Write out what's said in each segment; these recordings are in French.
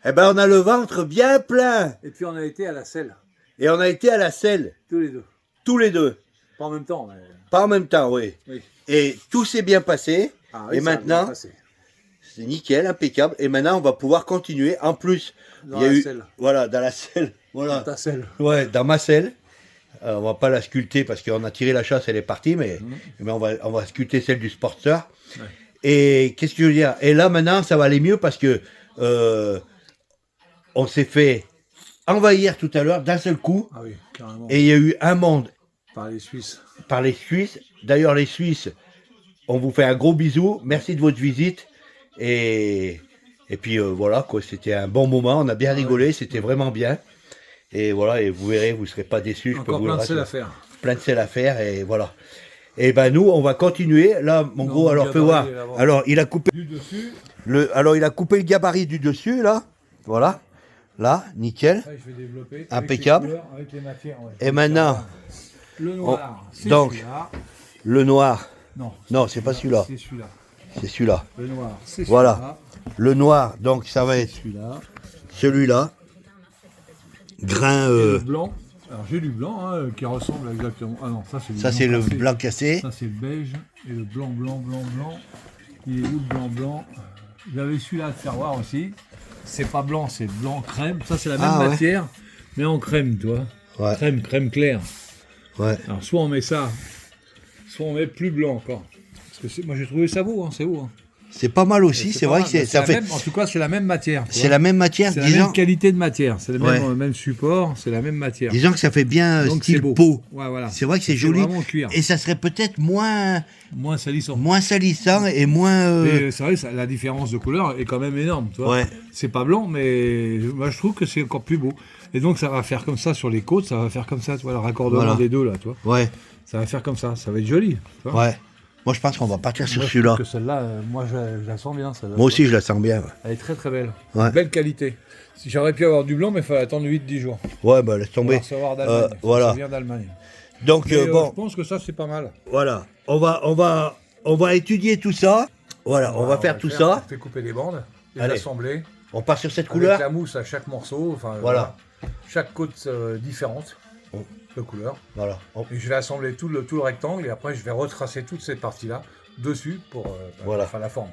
Eh ben, on a le ventre bien plein. Et puis on a été à la selle, Et on a été à la selle, tous les deux. tous les deux. Pas en même temps, mais... Pas en même temps, oui. Oui. Et tout s'est bien passé. Ah oui, Et ça a bien maintenant, passé. c'est nickel, impeccable. Et maintenant, on va pouvoir continuer. En plus, Dans il y a la eu... selle. Voilà, dans la selle. Voilà. Dans ta selle. Ouais, dans ma selle. On va pas la sculpter parce qu'on a tiré la chasse, elle est partie, mais on va sculpter celle du Sportster. Ouais. Et qu'est-ce que je veux dire? Et là, maintenant, ça va aller mieux parce que on s'est fait envahir tout à l'heure d'un seul coup. Ah oui, carrément. Et il y a eu un monde Par les Suisses. par les Suisses. D'ailleurs, les Suisses, on vous fait un gros bisou. Merci de votre visite. Et puis voilà, quoi, c'était un bon moment. On a bien rigolé, c'était vraiment bien. Et voilà, et vous verrez, vous ne serez pas déçus. Je peux Encore vous plein le de sel à rassurer. faire. Plein de sel à faire, et voilà. Et ben nous, on va continuer. Là, mon Non, gros, mon alors fais gabarit, voir. il est là-bas. Alors, il a coupé Du dessus. alors il a coupé le gabarit du dessus, là. Voilà. Là, nickel. Là, je vais développer. Impeccable. Avec les couleurs, avec les matières. Ouais. Et maintenant, Le noir, c'est donc, celui-là. le noir. Non, c'est pas celui-là. C'est celui-là. C'est celui-là. Le noir, c'est Voilà. celui-là. Le noir, donc ça va être Celui-là. celui-là. Grain. Et le blanc. Alors j'ai du blanc hein, qui ressemble exactement. Ah non, ça c'est Ça, c'est le cassé. blanc cassé. Ça c'est le beige. Et le blanc, blanc, blanc, blanc. Il est où le blanc, blanc? J'avais celui-là à te faire voir aussi. C'est pas blanc, c'est blanc crème. Ça c'est la même Ah, ouais. matière, mais en crème, tu vois. Ouais. Crème claire. Ouais. Alors soit on met ça, soit on met plus blanc encore. Parce que moi j'ai trouvé ça beau, hein, c'est beau. Hein. C'est pas mal aussi, c'est pas vrai mal, que mais ça la fait. même- en tout cas, c'est la même matière. tu C'est vois. la même matière, C'est la disons. même qualité de matière, c'est le même, Ouais. même support, c'est la même matière. Disons que ça fait bien Donc style c'est beau. peau. Ouais, voilà. C'est vrai que c'est joli. vraiment cuir. Et ça serait peut-être moins Moins salissant. salissant et moins. Et c'est vrai, la différence de couleur est quand même énorme. Tu vois. Ouais. C'est pas blanc, mais moi je trouve que c'est encore plus beau. Et donc ça va faire comme ça sur les côtes, ça va faire comme ça, tu vois, le raccordement Voilà. des deux là, tu vois. Ouais. Ça va faire comme ça va être joli. Tu vois. Ouais. Moi, je pense qu'on va partir sur Moi, je celui-là. trouve que celle-là, moi je la sens bien. Moi aussi, je la sens bien. Elle est très très belle. Ouais. Belle qualité. Si j'aurais pu avoir du blanc, mais il fallait attendre 8-10 jours. Ouais, bah laisse On va tomber. recevoir d'Allemagne. Voilà. Ça vient d'Allemagne. Donc Mais, bon, je pense que ça c'est pas mal. voilà. On va étudier tout ça. Voilà, on va faire tout ça. On fait couper les bandes, les Allez. assembler. On part sur cette Avec couleur. la mousse à chaque morceau. Enfin, Voilà. Chaque côte différente Oh. de couleur. Voilà. Et je vais assembler tout le rectangle et après je vais retracer toute cette partie-là dessus pour Voilà. faire la forme.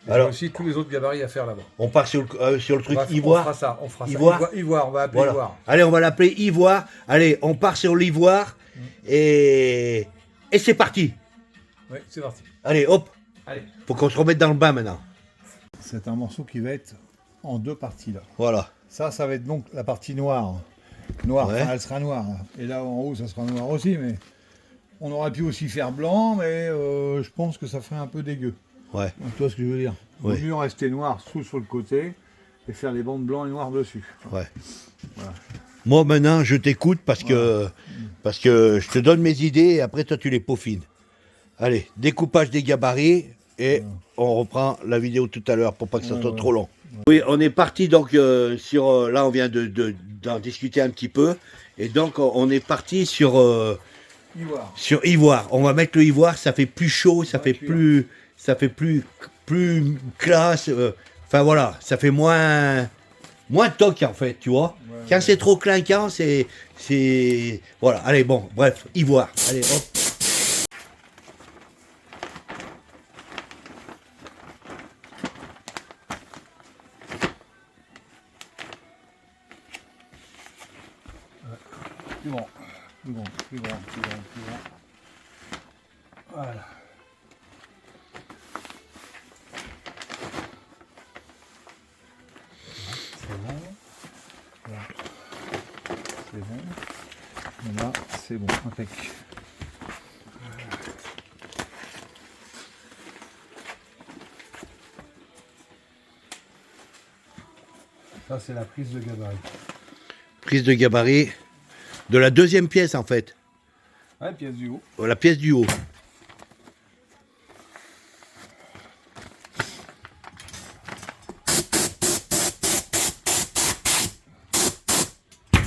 Et Alors- j'ai aussi tous les autres gabarits à faire là-bas. On part sur le truc On fera ivoire. ça, on fera ça. Ivoire. Ivoire, on va appeler Voilà. ivoire. Allez, on va l'appeler ivoire. Allez, on part sur l'ivoire. Et c'est parti. Oui, c'est parti. Allez, hop. Allez. Faut qu'on se remette dans le bain maintenant. C'est un morceau qui va être en deux parties là. Voilà. Ça va être donc la partie noire. Noire, Ouais. enfin, elle sera noire. Là. Et là en haut, ça sera noir aussi, mais on aurait pu aussi faire blanc, mais je pense que ça ferait un peu dégueu. Ouais. Donc, tu vois ce que je veux dire? Ouais. Vaut mieux rester noir sur le côté et faire les bandes blancs et noirs dessus. Ouais. Voilà. Moi maintenant, je t'écoute parce que je te donne mes idées et après toi tu les peaufines. Allez, découpage des gabarits et on reprend la vidéo tout à l'heure pour pas que ça soit trop long. Oui, on est parti donc sur là on vient d'en discuter un petit peu et donc on est parti sur Ivoire. sur ivoire. On va mettre le ivoire, ça fait plus chaud, ça fait cuir. plus classe. Enfin voilà, ça fait moins toc en fait, tu vois. Quand c'est trop clinquant, c'est voilà. Allez bon, bref, ivoire. Allez hop. Plus grand. Plus grand, plus grand, plus grand, plus grand. Voilà. C'est bon. Voilà. C'est bon. Et là, c'est bon. Impec. Ça, c'est la prise de gabarit. Prise de gabarit de la deuxième pièce en fait. Ouais, pièce du haut. La pièce du haut.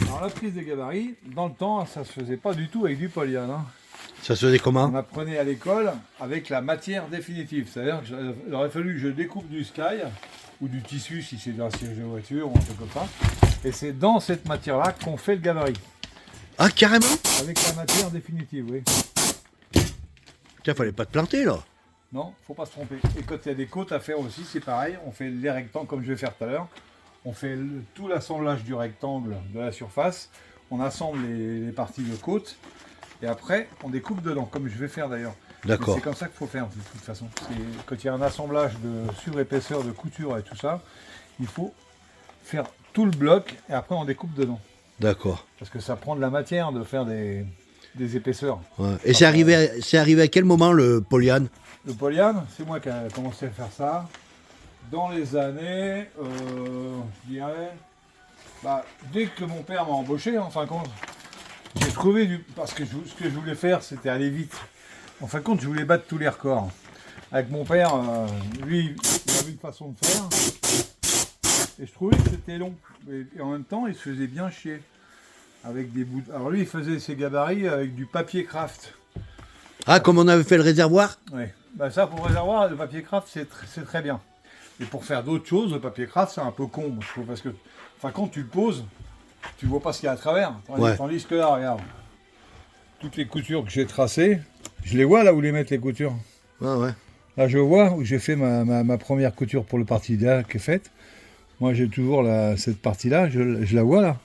Alors la prise des gabarits, dans le temps, ça se faisait pas du tout avec du polyane. Hein. Ça se faisait comment? On apprenait à l'école avec la matière définitive. C'est-à-dire qu'il aurait fallu que je découpe du sky ou du tissu si c'est un siège de voiture ou un truc comme ça. Et c'est dans cette matière-là qu'on fait le gabarit. Ah, carrément? Avec la matière définitive, oui. Tiens, fallait pas te planter, là. Non, faut pas se tromper. Et quand il y a des côtes à faire aussi, c'est pareil. On fait les rectangles comme je vais faire tout à l'heure. On fait tout l'assemblage du rectangle de la surface. On assemble les parties de côte. Et après, on découpe dedans, comme je vais faire d'ailleurs. D'accord. C'est comme ça qu'il faut faire de toute façon. Quand il y a un assemblage de surépaisseur, de couture et tout ça, il faut faire tout le bloc et après on découpe dedans. D'accord. Parce que ça prend de la matière de faire des épaisseurs. Ouais. Et c'est arrivé à quel moment, le polyane? Le polyane, c'est moi qui ai commencé à faire ça dans les années, je dirais, dès que mon père m'a embauché, en fin de compte, j'ai trouvé parce que ce que je voulais faire, c'était aller vite. En fin de compte, je voulais battre tous les records. Avec mon père, lui, il avait une façon de faire, et je trouvais que c'était long. Et en même temps, il se faisait bien chier. Avec des bouts. Alors lui, il faisait ses gabarits avec du papier craft. Ah, comme on avait fait le réservoir? Oui. Ça, pour le réservoir, le papier craft, c'est très bien. Et pour faire d'autres choses, le papier craft, c'est un peu con, je trouve, parce que, quand tu le poses, tu vois pas ce qu'il y a à travers. Tandis que là, regarde, toutes les coutures que j'ai tracées, je les vois là où les mettre les coutures. Ah ouais. Là, je vois où j'ai fait ma première couture pour le parti là qui est faite. Moi, j'ai toujours cette partie-là, je la vois là.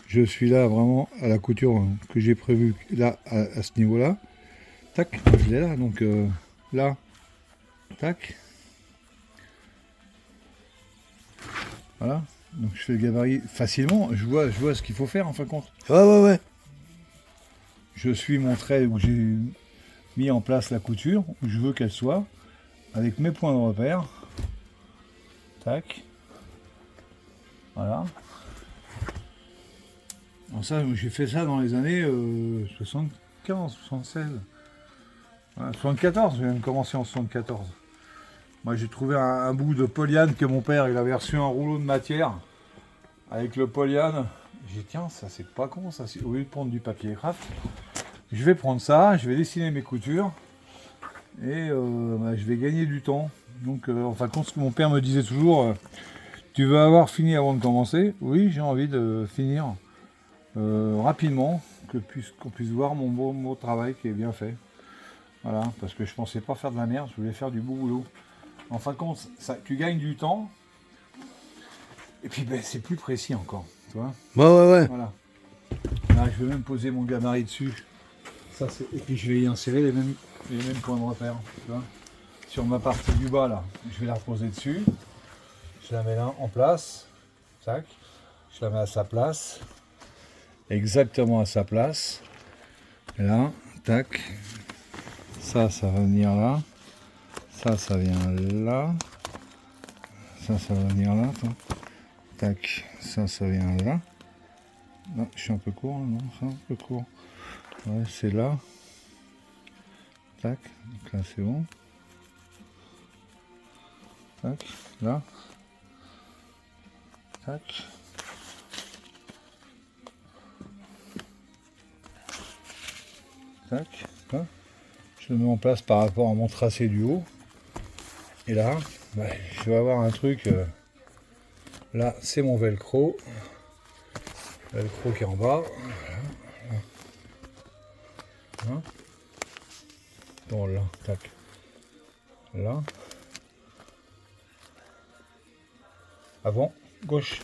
Je suis là vraiment à la couture que j'ai prévue là, à ce niveau-là. Tac, je l'ai là, donc là, tac. Voilà, donc je fais le gabarit facilement, je vois ce qu'il faut faire en fin de compte. Ouais. Je suis mon trait où j'ai mis en place la couture, où je veux qu'elle soit, avec mes points de repère. Tac. Voilà. Alors ça, j'ai fait ça dans les années 75, 76. Voilà, 74, j'ai même commencé en 74. Moi j'ai trouvé un bout de polyane que mon père, il avait reçu un rouleau de matière avec le polyane. J'ai dit tiens, ça c'est pas con ça, au lieu de prendre du papier craft, je vais prendre ça, je vais dessiner mes coutures et je vais gagner du temps. Donc en fin de compte, ce que mon père me disait toujours, tu veux avoir fini avant de commencer? Oui, j'ai envie de finir rapidement, qu'on puisse voir mon beau travail qui est bien fait. Voilà, parce que je pensais pas faire de la merde, je voulais faire du beau boulot. En fin de compte, tu gagnes du temps, et puis c'est plus précis encore, tu vois. Ouais. Voilà. Là, je vais même poser mon gabarit dessus. Et puis je vais y insérer les mêmes points de repère, tu vois. Sur ma partie du bas, là, je vais la reposer dessus. Je la mets là en place. Tac. Je la mets à sa place. Exactement à sa place. Et là, tac. Ça va venir là. Ça vient là. Ça va venir là. Tac. Ça vient là. Non, je suis un peu court, non, c'est un peu court. Ouais, c'est là. Tac. Donc là, c'est bon. Tac. Là. Tac. Tac. Là. Je le mets en place par rapport à mon tracé du haut. Et là, je vais avoir un truc. Là, c'est mon velcro. Velcro qui est en bas. Voilà. Bon, là, tac. Là. Avant, gauche.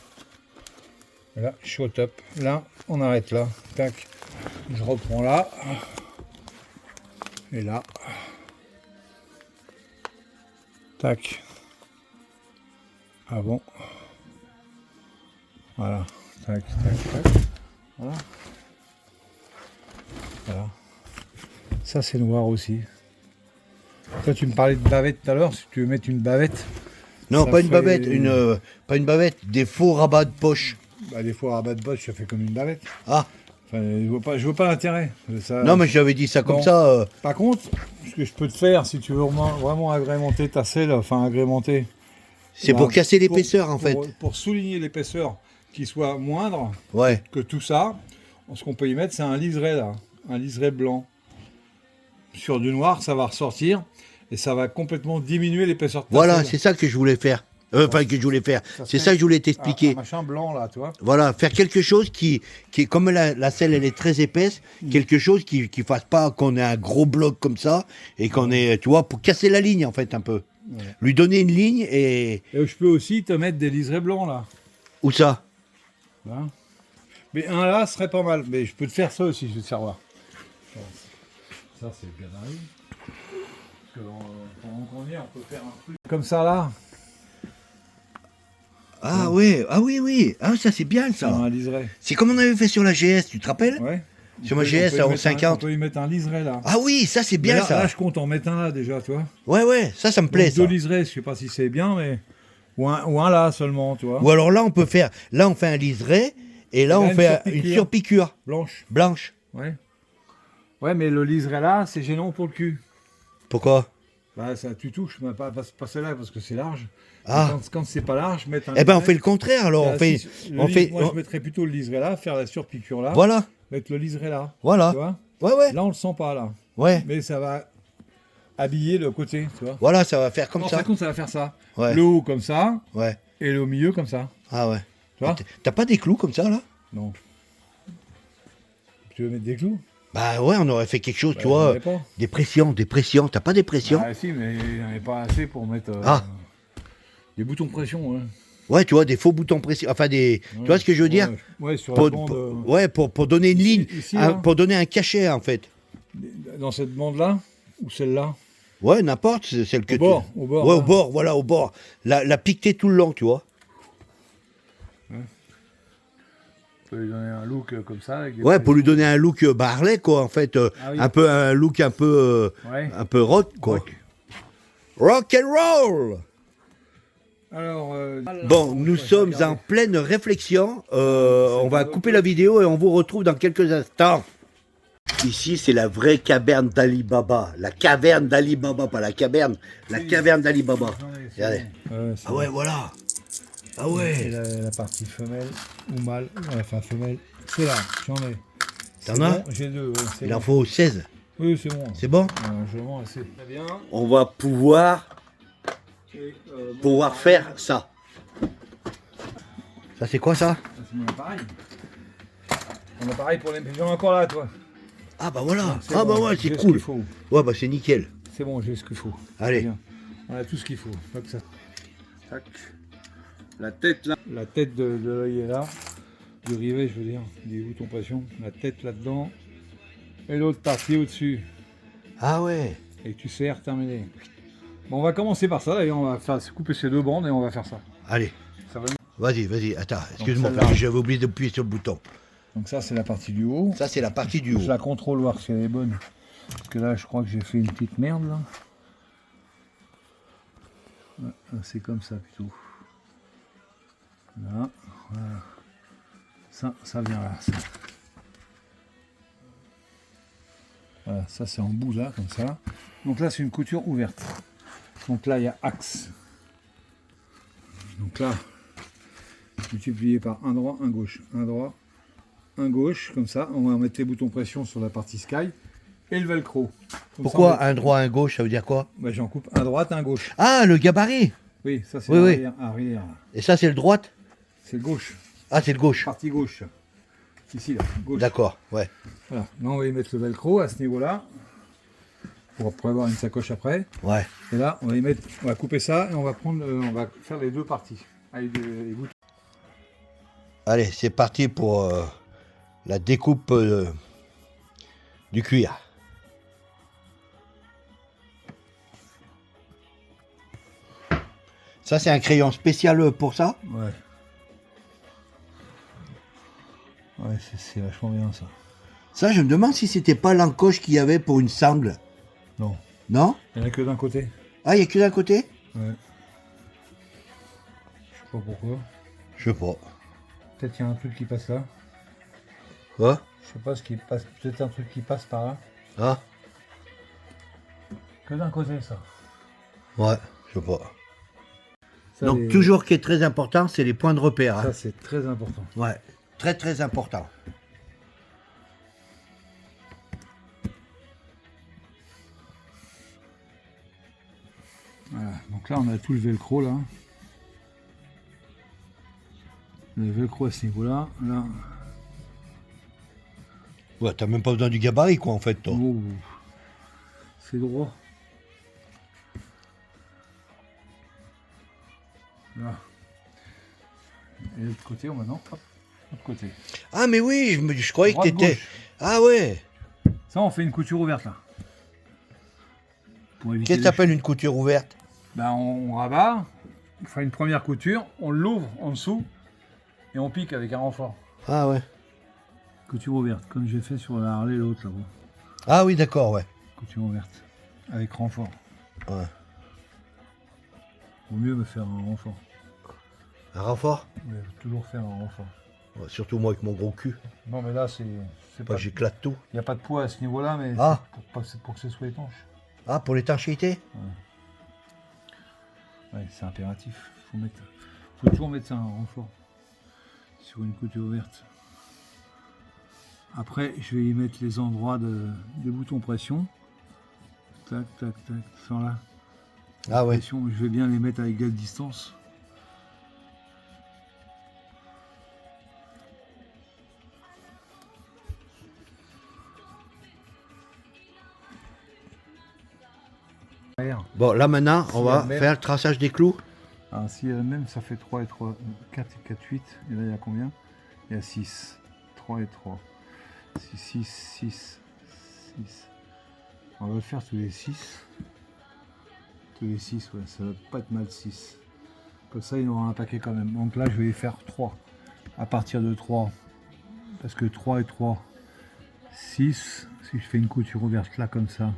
Et là, je suis au top. Là, on arrête là. Tac. Je reprends là. Et là. Tac. Avant. Voilà. Tac. Voilà. Voilà. Ça, c'est noir aussi. Toi, tu me parlais de bavette tout à l'heure. Si tu veux mettre une bavette. Non, pas une bavette, pas une bavette, des faux rabats de poche. Des faux rabats de poche, ça fait comme une bavette. Ah. Enfin, je vois pas l'intérêt. Non, mais j'avais dit ça comme ça. Par contre, ce que je peux te faire, si tu veux vraiment agrémenter ta selle, agrémenter. C'est pour casser l'épaisseur, en fait. Pour souligner l'épaisseur qui soit moindre que tout ça, ce qu'on peut y mettre, c'est un liseré là, un liseré blanc. Sur du noir, ça va ressortir et ça va complètement diminuer l'épaisseur de ta selle. C'est ça que je voulais faire. Enfin, que je voulais faire. C'est ça que je voulais t'expliquer. Un machin blanc là, tu vois. Voilà, faire quelque chose qui est comme la selle, elle est très épaisse, quelque chose qui fasse pas qu'on ait un gros bloc comme ça et qu'on ait, tu vois, pour casser la ligne en fait un peu. Ouais. Lui donner une ligne et Et je peux aussi te mettre des liserés blancs là. où ça? Là. Mais un là serait pas mal. Mais je peux te faire ça aussi, je vais te faire voir. Ça c'est bien arrivé. Parce que pendant qu'on y est, on peut faire un truc comme ça là. Ah ouais, ah oui, oui, ah ça c'est bien ça. Un liseré. C'est comme on avait fait sur la GS, tu te rappelles? Ouais. Sur ma GS à on 1150. peut y mettre un liseré là. Ah oui, ça c'est bien Mais là, ça. Là, je compte en mettre un là déjà, tu vois. Ouais, ouais, ça me plaît Donc, ça. deux liserés, je sais pas si c'est bien, mais. Ou un là seulement, tu vois. Ou alors là on peut faire, là on fait un liseré et là Et là, on une fait surpiqûre. une surpiqûre Blanche. blanche. Ouais. Ouais, mais le liseré là, c'est gênant pour le cul. Pourquoi? Bah, ça, tu touches, mais pas celle-là parce que c'est large. Ah. Quand c'est pas large, mettre un. Eh ben on liseré. fait le contraire alors, on fait, Moi, je mettrais plutôt le liseré là, faire la surpiqûre là. voilà, Mettre le liseré là. voilà. Tu vois. Ouais, ouais, Là, on le sent pas là. ouais. Mais ça va habiller le côté, tu vois. Voilà, ça va faire comme En ça. fin de compte, ça va faire ça. Ouais. Le haut comme ça, Ouais. et le milieu comme ça. Ah ouais. Tu vois. T'as pas des clous comme ça là? Non. Tu veux mettre des clous? Bah ouais, on aurait fait quelque chose, Bah, tu j'en vois. avais pas. Des pressions. T'as pas des pressions? Ah si, mais il n'y en avait pas assez pour mettre des boutons de pression. Ouais, Ouais, tu vois, des faux boutons pression. Enfin, des. Tu vois ce que je veux dire? Ouais, sur Pour, la bande. ouais, pour donner une ligne, ici, là. pour donner un cachet en fait. Dans cette bande-là ou celle-là? Ouais, n'importe, c'est celle que Au bord, au bord. Ouais, là. au bord, voilà, au bord. La piqueter tout le long, tu vois. On peut lui donner un look comme ça. Avec des Ouais, pour lui pressions. donner un look Harley, quoi, en fait. Ah oui. Un look Ouais. un peu rock, quoi. Rock. Rock and roll! Alors. Bon, nous sommes en pleine réflexion. On va couper la vidéo et on vous retrouve dans quelques instants. Ici, c'est la vraie caverne d'Ali Baba. La caverne d'Ali Baba, pas la caverne. La caverne d'Ali Baba. Regardez. Ah ouais, voilà. Ah Et ouais. la partie femelle ou mâle, enfin femelle, c'est là, j'en ai. T'en C'est as? bon, j'ai deux, ouais, c'est Il en bon. faut 16. Oui, c'est bon. C'est bon? Je m'en assez. Très bien. On va pouvoir faire ça. Ça, c'est quoi ça? Ça, c'est mon appareil. Mon appareil pour les... J'en ai encore là, toi. Ah bah voilà. C'est Ah bon, bah ouais, j'ai c'est ce cool. qu'il faut. Ouais, bah c'est nickel. C'est bon, j'ai ce qu'il faut. Allez. Bien. On a tout ce qu'il faut. Hop, ça. Tac. La tête là. La tête de l'œil est là. Du rivet, je veux dire. Du bouton pression. La tête là-dedans. Et l'autre partie au-dessus. Ah ouais. Et tu serres, terminé. Bon, on va commencer par ça. D'ailleurs, on va faire couper ces deux bandes et on va faire ça. Allez. Ça va. Vas-y, attends. Excuse-moi, celle-là. parce que j'avais oublié d'appuyer sur le bouton. Donc ça, c'est la partie du haut. Ça, c'est la partie du haut. Je la contrôle, voir si elle est bonne. Parce que là, je crois que j'ai fait une petite merde, là. Ouais, c'est comme ça, plutôt. Là, voilà. Ça vient là. Ça. Voilà, ça c'est en bout, là, comme ça. Donc là, c'est une couture ouverte. Donc là, il y a axe. Donc là, multiplié par un droit, un gauche. Un droit, un gauche, comme ça. On va mettre les boutons pression sur la partie sky. Et le velcro. Comme Pourquoi ça, un droit, un gauche, ça veut dire quoi? bah, j'en coupe un droite, un gauche. Ah, le gabarit. Oui, ça c'est Oui, oui. l'arrière. Arrière. Et ça, c'est le droite? C'est le gauche. Ah, c'est le gauche. Partie gauche. Ici, là. Gauche. D'accord, ouais. Voilà. Là, on va y mettre le velcro à ce niveau-là. Pour avoir une sacoche après. Ouais. Et là, on va y mettre. On va couper ça et on va prendre. On va faire les deux parties. Avec les boutons. Allez, c'est parti pour la découpe du cuir. Ça, c'est un crayon spécial pour ça? Ouais. Ouais, c'est vachement bien ça. Ça, je me demande si c'était pas l'encoche qu'il y avait pour une sangle. Non. Non? Il n'y en a que d'un côté. Ah, il n'y a que d'un côté? Ouais. Je sais pas pourquoi. Je sais pas. Peut-être qu'il y a un truc qui passe là. Quoi? Je sais pas ce qui passe. Peut-être un truc qui passe par là. Ah? Que d'un côté ça. Ouais, je sais pas. Ça, Donc, toujours, ce qui est très important, c'est les points de repère. Hein. Ça c'est très important. Ouais, très très important. Voilà. Donc là on a tout le velcro là. Le velcro à ce niveau-là. Là. Ouais, t'as même pas besoin du gabarit, quoi, en fait, toi. Oh, c'est droit. Là. Et l'autre côté, maintenant, hop, l'autre côté. Ah, mais oui, je croyais que Droite, t'étais... gauche. Ah ouais. Ça, on fait une couture ouverte, là. Pour éviter Qu'est-ce que t'appelles une couture ouverte? Ben, on rabat, on fait une première couture, on l'ouvre en dessous, et on pique avec un renfort. Ah ouais. Couture ouverte, comme j'ai fait sur la Harley, l'autre, là-bas. Ah oui, d'accord, ouais. Couture ouverte, avec renfort. Ouais. Vaut mieux me faire un renfort. Un renfort? Mais toujours faire un renfort. Ouais, surtout moi avec mon gros cul. Non, mais là, c'est Pas pas... j'éclate tout. Il n'y a pas de poids à ce niveau-là, mais Ah. c'est pour que ce soit étanche. Ah, pour l'étanchéité? Ouais, c'est impératif. Faut toujours mettre ça en renfort sur une couture ouverte. Après, je vais y mettre les endroits des boutons pression. Tac, tac, tac, sans là. Ah ouais. Pression, je vais bien les mettre à égale distance. Bon, là maintenant, on va même. faire le traçage des clous. Alors, si même ça fait 3 et 3, 4 et 4, 8. Et là, il y a combien? Il y a 6. 3 et 3. 6, 6. On va le faire tous les 6. Tous les 6, ouais, ça va pas être mal 6. Comme ça, il y aura un paquet quand même. Donc là, je vais y faire 3. À partir de 3. Parce que 3 et 3, 6. Si je fais une couture ouverte là, comme ça.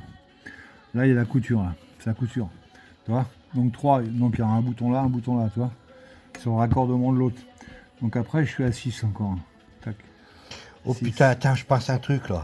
Là, il y a la couture, là. C'est la couture. Tu vois? Donc 3, donc il y aura un bouton là, tu vois? Sur le raccordement de l'autre. Donc après, je suis à 6 encore. Tac. Oh 6. putain, attends, je passe un truc là.